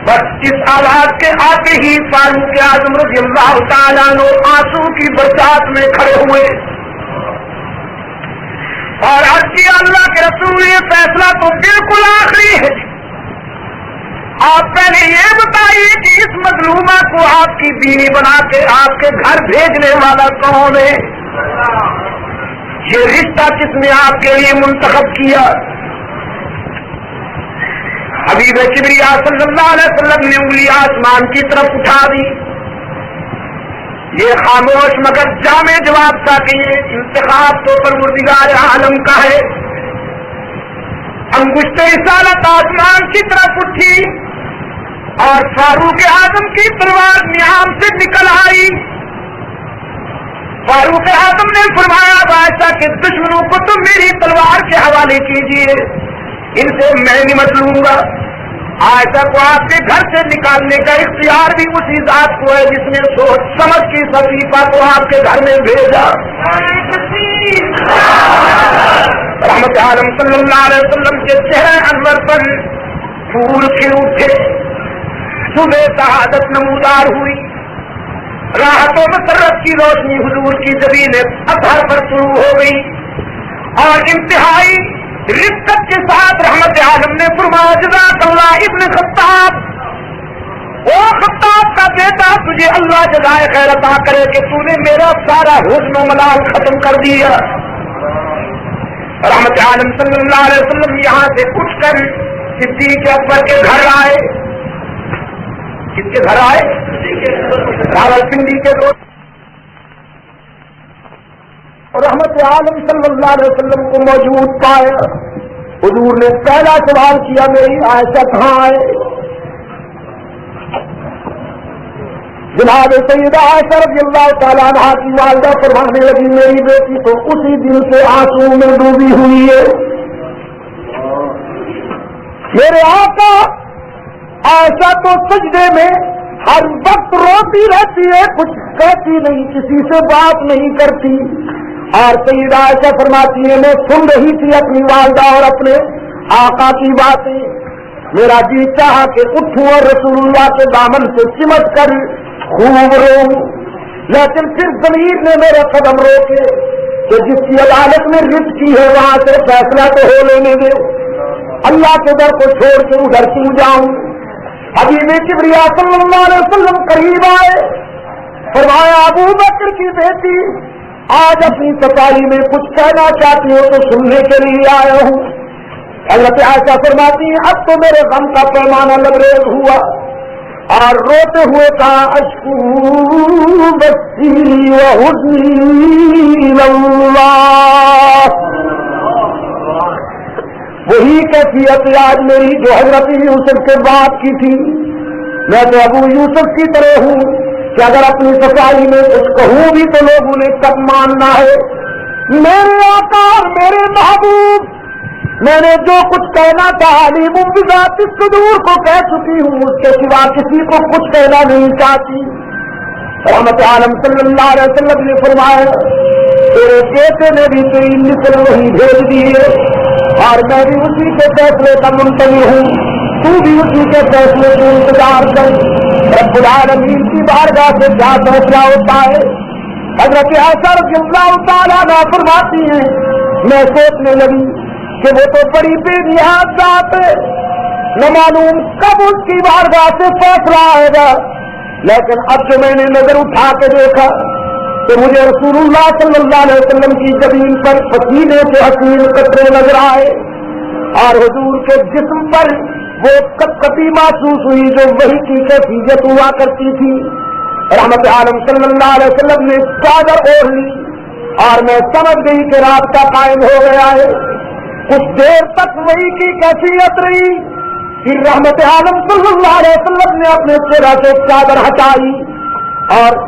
بس اس آواز کے آتے ہی فاروق اعظم رضی اللہ تعالیٰ عنہ آنسو کی برسات میں کھڑے ہوئے اور عرض کیا اللہ کے رسول یہ فیصلہ تو بالکل آخری ہے، آپ پہلے یہ بتائیے کہ اس مظلومہ کو آپ کی بیوی بنا کے آپ کے گھر بھیجنے والا کون ہے؟ یہ رشتہ کس نے آپ کے لیے منتخب کیا؟ حبیب کبریا صلی اللہ علیہ وسلم نے انگلی آسمان کی طرف اٹھا دی، یہ خاموش مگر جامع جواب تھا کہ یہ انتخاب تو پروردگار عالم کا ہے۔ انگشت رسالت آسمان کی طرف اٹھی اور فاروق اعظم کی تلوار نیام سے نکل آئی۔ فاروق اعظم نے فرمایا عائشہ کے دشمنوں کو تم میری تلوار کے حوالے کیجیے، ان سے میں نمٹ لوں گا۔ عائشہ کو آپ کے گھر سے نکالنے کا اختیار بھی اسی ذات کو ہے جس نے سوچ سمجھ کی صفیفہ کو آپ کے گھر میں بھیجا۔ رحمت عالم صلی اللہ علیہ وسلم کے چہرے انور پر پھول کھل اٹھے، صبح شہادت نمودار ہوئی، راحت و مسرت کی روشنی حضور کی زمین اطہر پر شروع ہو گئی اور انتہائی رفت کے ساتھ رحمت عالم نے فرمایا جزاک اللہ ابن خطاب، او خطاب کا بیٹا تجھے اللہ جزائے خیر عطا کرے کہ تو نے میرا سارا حزن و ملال ختم کر دیا۔ رحمت عالم صلی اللہ علیہ وسلم یہاں سے اٹھ کر صدیق اکبر کے گھر آئے۔ کس کے گھر آئے؟ راولپنڈی کے دوست۔ رحمت عالم صلی اللہ علیہ وسلم کو موجود پایا، حضور نے پہلا سوال کیا میری عائشہ کہاں ہے؟ جناب سیدہ عائشہ رضی اللہ تعالیٰ عنہ کی والدہ فرمانے لگی میری بیٹی تو اسی دن سے آنسو میں ڈوبی ہوئی ہے۔ میرے آقا عائشہ تو سجدے میں ہر وقت روتی رہتی ہے، کچھ کہتی نہیں، کسی سے بات نہیں کرتی، اور سیدہ عائشہ فرماتی ہے میں سن رہی تھی اپنی والدہ اور اپنے آقا کی باتیں، میرا جی چاہا کہ اٹھوں اور رسول اللہ کے دامن سے چمٹ کر خوب روؤں، لیکن پھر ضمیر نے میرے قدم روکے کہ جس کی عدالت میں رزق کی ہے وہاں سے فیصلہ تو ہو لینے دے، اللہ کے در کو چھوڑ کے ادھر کیوں جاؤں۔ حبیب کبریا صلی اللہ علیہ وسلم قریب آئے، فرمایا ابو بکر کی بیٹی آج اپنی صفائی میں کچھ کہنا چاہتی ہو تو سننے کے لیے آیا ہوں. حضرت عائشہ فرماتی ہیں اب تو میرے غم کا پیمانہ لبریز ہوا اور روتے ہوئے کہا اشکو بسی وحزنی اللہ. وہی کیفیت آج میری جو حضرت یوسف سے بات کی تھی. میں تو ابو یوسف کی طرح ہوں کہ اگر اپنی صفائی میں کچھ کہوں بھی تو لوگوں نے کب ماننا ہے. میرے آقا میرے محبوب میں نے جو کچھ کہنا تھا علیم بذات الصدور کو کہہ چکی ہوں, اس کے سوا کسی کو کچھ کہنا نہیں چاہتی. رحمت عالم صلی اللہ علیہ وسلم نے فرمایا تیرے بیٹے نے بھی تیری نسل وہی بھیج دی ہے اور میں بھی اسی کے فیصلے کا منتظر ہوں, تو بھی اسی کے فیصلے کو انتظار کر. رب العالمین کی بارگاہ سے کیا فیصلہ ہوتا ہے. حضرت عائشہ رضی اللہ تعالیٰ عنہا فرماتی ہیں میں سوچنے لگی کہ وہ تو بڑی بے نیاز ذات ہے, نہ معلوم کب اس کی بارگاہ سے فیصلہ آئے گا. لیکن اب جو میں نے نظر اٹھا کے دیکھا تو مجھے رسول اللہ صلی اللہ علیہ وسلم کی زمین پر پسینے کے حسین قطرے نظر آئے اور حضور کے جسم پر وہ کپکپی محسوس ہوئی جو وہی کی کیفیت ہوا کرتی تھی. رحمت عالم صلی اللہ علیہ وسلم نے چادر اوڑھ لی اور میں سمجھ گئی کہ رابطہ قائم ہو گیا ہے. کچھ دیر تک وہی کی کیفیت رہی, پھر رحمت عالم صلی اللہ علیہ وسلم نے اپنے چہرہ سے چادر ہٹائی اور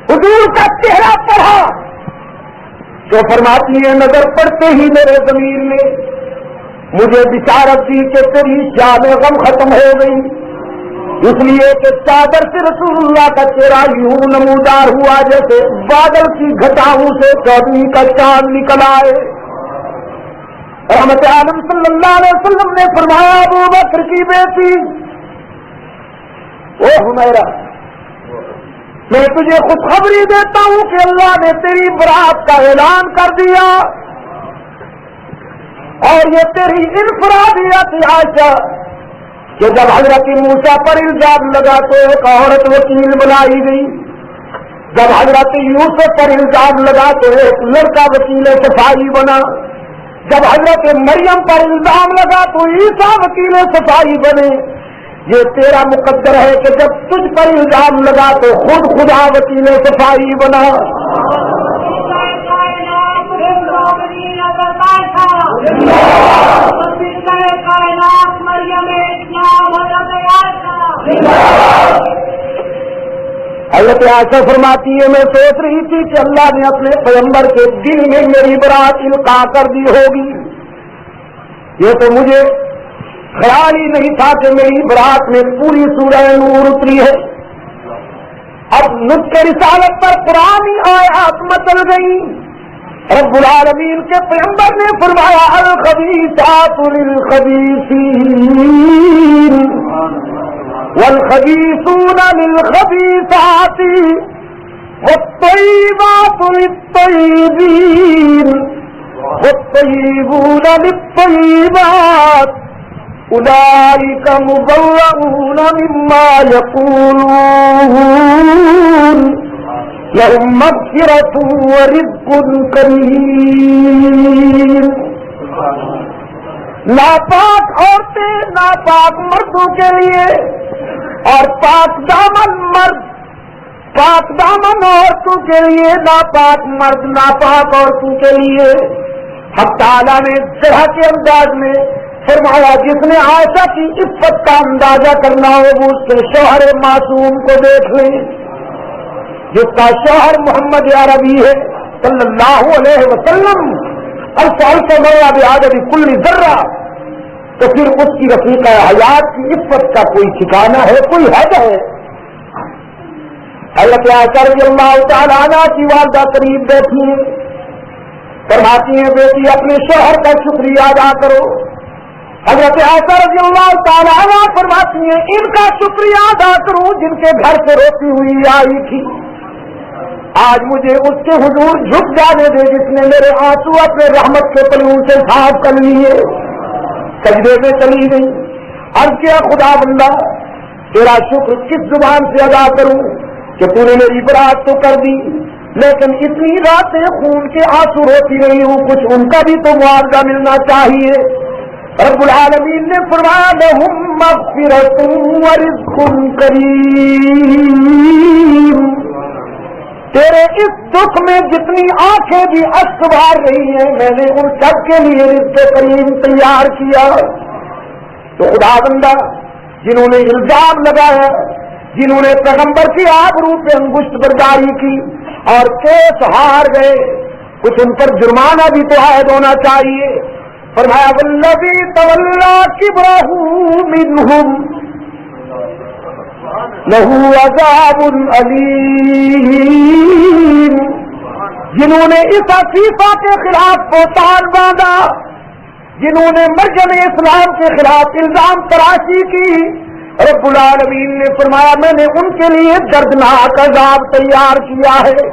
حضور کا چہرہ پڑھا جو فرماتی ہے نظر پڑتے ہی میرے ضمیر نے مجھے بشارت دی کہ تیری شاہ میں غم ختم ہو گئی, اس لیے کہ چادر سے رسول اللہ کا چہرہ یوں نمودار ہوا جیسے بادل کی گھٹاؤں سے چودھویں کا چاند نکل آئے. رحمت عالم صلی اللہ علیہ وسلم نے فرمایا ابو بکر کی بیٹی او حمیرہ میں تجھے خوشخبری دیتا ہوں کہ اللہ نے تیری برات کا اعلان کر دیا اور یہ تیری انفرادیت عائشہ کہ جب حضرت موسیٰ پر الزام لگا تو ایک عورت وکیل بنائی گئی, جب حضرت یوسف پر الزام لگا تو ایک لڑکا وکیل صفائی بنا, جب حضرت مریم پر الزام لگا تو عیسیٰ وکیل صفائی بنے. یہ تیرا مقدر ہے کہ جب تجھ پر الزام لگا تو خود خدا وکیل صفائی بنا. حضرت عائشہ فرماتی ہے میں سوچ رہی تھی کہ اللہ نے اپنے پیغمبر کے دل میں میری برات القاء کر دی ہوگی. یہ تو مجھے خیال ہی نہیں تھا کہ میری برات میں پوری سورہ نور اتری ہے. اب نطق رسالت پر قرآن آیات مچل گئی. رب العالمین کے پیغمبر نے فرمایا الخبیثات للخبیثین والخبیثون للخبیثات والطیبات للطیبین والطیبون للطیبات اولئک مبرؤون مما یقولون لهم مغفرۃ ورزق کریم. ناپاک عورتیں ناپاک مردوں کے لیے اور پاک دامن مرد پاک دامن عورتوں کے لیے, ناپاک مرد ناپاک عورتوں کے لیے. حق تعالیٰ نے طرح کے انداز میں فرمایا جس نے عائشہ کی عفت کا اندازہ کرنا ہو وہ اس کے شوہر معصوم کو دیکھ لیں, جس کا شوہر محمد عربی ہے صلی اللہ علیہ وسلم الفاظ مرا بعدد کل ذرہ, تو پھر اس کی رفیقہ حیات کی عفت کا کوئی ٹھکانہ ہے, کوئی حد ہے. حضرت عائشہ رضی اللہ تعالیٰ عنہ کی والدہ قریب بیٹھی ہیں, فرماتی ہیں بیٹی اپنے شوہر کا شکریہ ادا کرو. حضرت عائشہ رضی اللہ تعالیٰ عنہ فرماتی ہیں ان کا شکریہ ادا کروں جن کے گھر سے روتی ہوئی آئی تھی. آج مجھے اس کے حضور جھک جانے دے جس نے میرے آنسو اپنے رحمت کے پلوں سے صاف کر لیے. سجدے میں چلی گئی عرض کیا خدا بندہ تیرا شکر کس زبان سے ادا کروں کہ تو نے میری برات تو کر دی، لیکن اتنی راتیں خون کے آنسو روتی رہی ہوں، کچھ ان کا بھی تو معاوضہ ملنا چاہیے۔ رب العالمین نے فرمایا لہم مغفرۃ ورزق کریم، تیرے اس دکھ میں جتنی آنکھیں بھی اشک بہار رہی ہیں میں نے ان سب کے لیے رزق کریم تیار کیا۔ تو خدا بندہ جنہوں نے الزام لگایا، جنہوں نے پیغمبر کی آبرو پہ انگشت برداری کی اور کیس ہار گئے، کچھ ان پر جرمانہ بھی تو عائد ہونا چاہیے۔ فرمایا والذی تولی کبرہ منہم لہ عذاب علیم، جنہوں نے اس عفیفہ کے خلاف بہتان باندھا، جنہوں نے مرجع اسلام کے خلاف الزام تراشی کی، رب العالمین نے فرمایا میں نے ان کے لیے دردناک عذاب تیار کیا ہے۔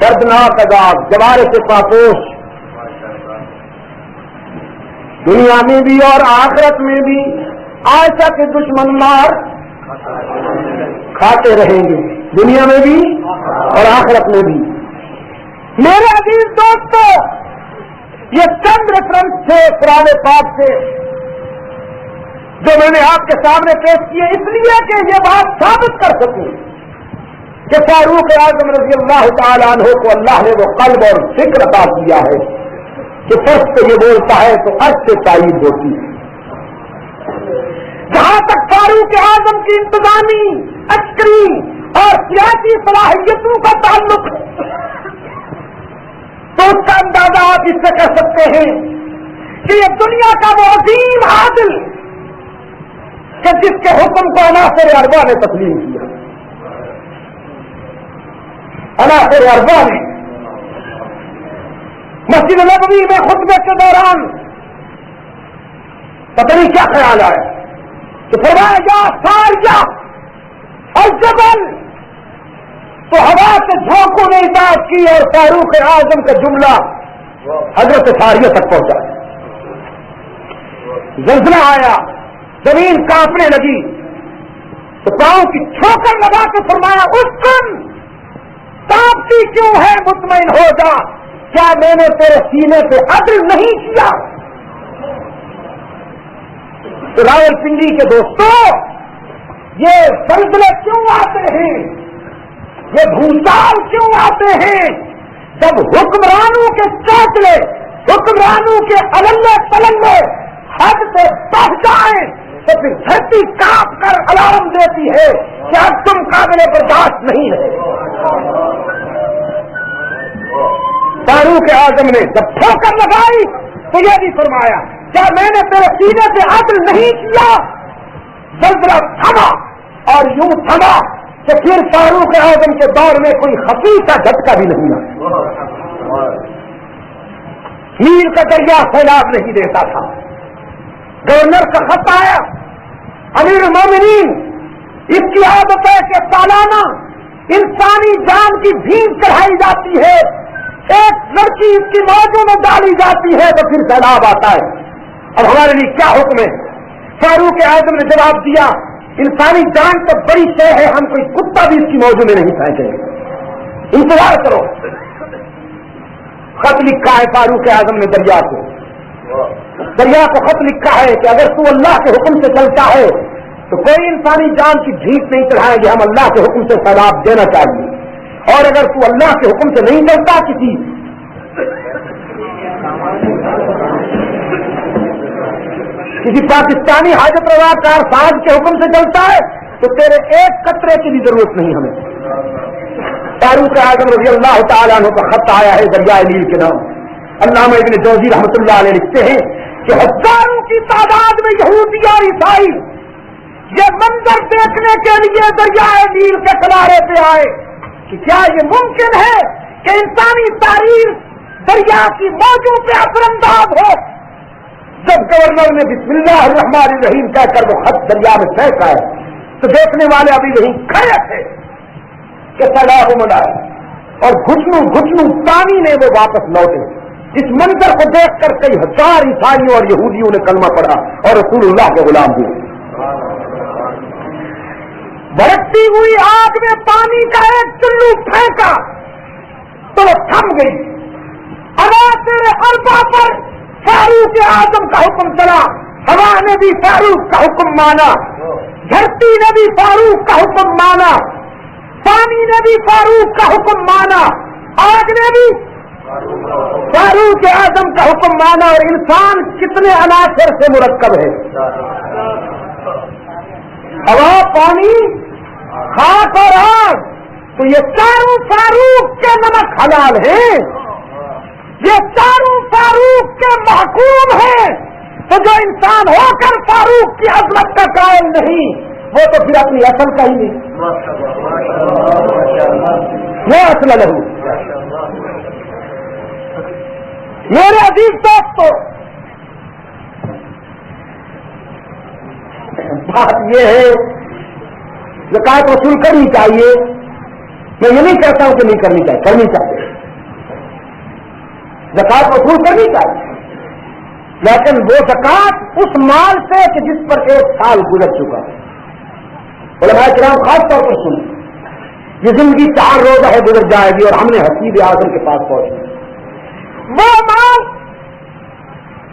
دردناک عذاب، جوارے سے پاپوش، دنیا میں بھی اور آخرت میں بھی عائشہ کے دشمن مار کھاتے رہیں گے، دنیا میں بھی اور آخرت میں بھی۔ میرے عزیز دوستو، یہ چند ریفرنس تھے قرآن پاک سے جو میں نے آپ کے سامنے پیش کیے، اس لیے کہ یہ بات ثابت کر سکوں کہ فاروق اعظم رضی اللہ تعالیٰ عنہ کو اللہ نے وہ قلب اور فکر عطا کیا ہے کہ فرض پہ یہ بولتا ہے تو عرض سے تائید ہوتی ہے۔ جہاں تک فاروق اعظم کی انتظامی، عسکری اور سیاسی صلاحیتوں کا تعلق ہے تو اس کا اندازہ آپ اس سے کر سکتے ہیں کہ یہ دنیا کا وہ عظیم عادل کہ جس کے حکم کو عناصر اربا نے تسلیم کیا، عناصر اربا نے مسجد نبوی میں خطبے کے دوران پتہ نہیں کیا خیال آیا کہ فرمایا یا ساریہ الجبل، تو ہوا سے جھونکوں نے اطاعت کی اور فاروق اعظم کا جملہ حضرت ساریہ تک پہنچا۔ زلزلہ آیا، زمین کانپنے لگی تو پاؤں کی ٹھوکر لگا کے فرمایا اسکن، کانپتی کیوں ہے، مطمئن ہو جا، کیا میں نے تیرے سینے پہ عدل نہیں کیا؟ تو راول پنڈی کے دوستوں، یہ زلزلے کیوں آتے ہیں، یہ بھوچال کیوں آتے ہیں؟ جب حکمرانوں کے چاچلے، حکمرانوں کے اللے تللے حد سے بڑھ جائیں تو پھر دھرتی کانپ کر الارم دیتی ہے کہ اب تم قابل برداشت نہیں ہے۔ فاروق اعظم نے جب ٹھوکر لگائی تو یہ بھی فرمایا کیا میں نے تیرے سینے سے عدل نہیں کیا؟ زلزلہ تھما اور یوں تھما کہ پھر فاروق اعظم کے دور میں کوئی خفیہ جھٹکا بھی نہیں آیا، نیل کا دریا سیلاب نہیں دیتا تھا۔ گورنر کا خط آیا، امیر المومنین اس کی عادت ہے کہ سالانہ انسانی جان کی بھیک چڑھائی جاتی ہے، ایک لڑکی اس کی موجوں میں ڈالی جاتی ہے تو پھر سیلاب آتا ہے، اب ہمارے لیے کیا حکم ہے؟ فاروق اعظم نے جواب دیا انسانی جان تو بڑی شے ہے، ہم کوئی کتا بھی اس کی موجوں میں نہیں پھینکیں گے، انتظار کرو۔ خط لکھا ہے فاروق اعظم نے دریا کو خط لکھا ہے کہ اگر تو اللہ کے حکم سے چلتا ہے تو کوئی انسانی جان کی بھیک نہیں چڑھائیں گے، ہم اللہ کے حکم سے سیلاب دینا چاہیے، اور اگر تو اللہ کے حکم سے نہیں چلتا، کسی پاکستانی حاجت روا کارساز کے حکم سے چلتا ہے تو تیرے ایک قطرے کی بھی ضرورت نہیں ہمیں۔ فاروق اعظم رضی اللہ تعالیٰ عنہ کا خط آیا ہے دریائے نیل کے نام۔ علامہ ابن جوزی رحمۃ اللہ علیہ لکھتے ہیں کہ ہزاروں کی تعداد میں یہودی اور عیسائی یہ منظر دیکھنے کے لیے دریائے نیل کے کنارے پہ آئے کہ کیا یہ ممکن ہے کہ انسانی تاریخ دریا کی موجوں پہ اثر انداز ہو۔ جب گورنر نے بسم اللہ الرحمن الرحیم کہہ کر وہ خط دریا میں پھینکا ہے تو دیکھنے والے ابھی وہیں کھڑے تھے کہ سیلاب ملا اور گھٹنوں پانی نے وہ واپس لوٹے۔ اس منظر کو دیکھ کر کئی ہزار عیسائیوں اور یہودیوں نے کلمہ پڑھا اور رسول اللہ کے غلام ہوئے. بھڑکتی ہوئی آگ میں پانی کا ایک چلو پھینکا تو وہ تھم گئی. اللہ تیرے اربا پر فاروق اعظم کا حکم چلا. ہوا نے بھی فاروق کا حکم مانا, دھرتی نے بھی فاروق کا حکم مانا, پانی نے بھی فاروق کا حکم مانا, آگ نے بھی فاروق اعظم کا حکم مانا. اور انسان کتنے عناصر سے مرکب ہے؟ ہوا, پانی, خاک اور آگ. تو یہ چاروں فاروق کے نمک حلال ہیں, یہ چاروں فاروق کے محکوم ہیں. تو جو انسان ہو کر فاروق کی عظمت کا قائل نہیں, وہ تو پھر اپنی اصل کا ہی نہیں. وہ اصل لہو. میرے عزیز دوستو, بات یہ ہے زکات وصول کرنی چاہیے. میں یہ نہیں کہتا ہوں کہ نہیں کرنی چاہیے, کرنی چاہیے. زکات وصول کرنی چاہیے, لیکن وہ زکات اس مال سے کہ جس پر 1 سال گزر چکا ہے. علماء کرام خاص طور پر سنیں, یہ زندگی 4 روزہ ہے گزر جائے گی اور ہم نے حسیب اعظم کے پاس پہنچنا. وہ مال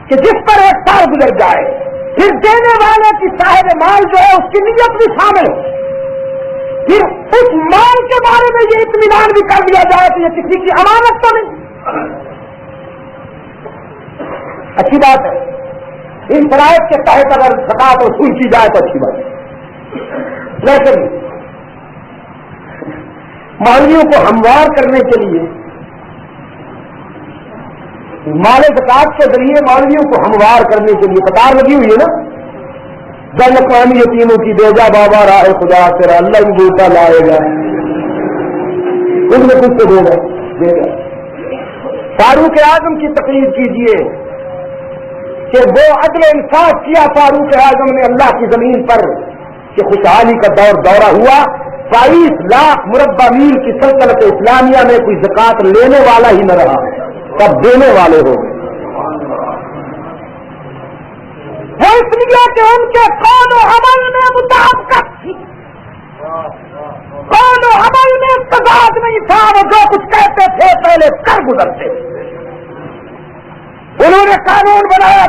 کہ جس پر 1 سال گزر جائے, پھر دینے والے کی صاحب مال جو ہے اس کی نیت بھی شامل ہو, پھر اس مال کے بارے میں یہ اطمینان بھی کر دیا جائے کہ یہ کسی کی امانت تو نہیں. اچھی بات ہے, ان شرائط کے تحت اگر زکات وصول کی جائے تو اچھی بات ہے. لیکن مولویوں کو ہموار کرنے کے لیے, مال زکات کے ذریعے مولویوں کو ہموار کرنے کے لیے قطار لگی ہوئی ہے نا. بین الاقوامی یتیموں کی دے جا بابا راہ خدا تیرا اللہ بھی بولتا لائے گا, ان میں کچھ تو دے گا. فاروق اعظم کی تقریر کیجیے کہ وہ عدل انصاف کیا فاروق اعظم نے اللہ کی زمین پر کہ خوشحالی کا دورہ ہوا. 22 لاکھ مربع میل کی سلطنت اسلامیہ میں کوئی زکات لینے والا ہی نہ رہا, سب دینے والے ہو گئے. وہ اس لیے کہ ان کے قول و عمل میں مطابقت تھی, قول و عمل میں تضاد نہیں تھا. وہ جو کچھ کہتے تھے پہلے کر گزرتے. انہوں نے قانون بنایا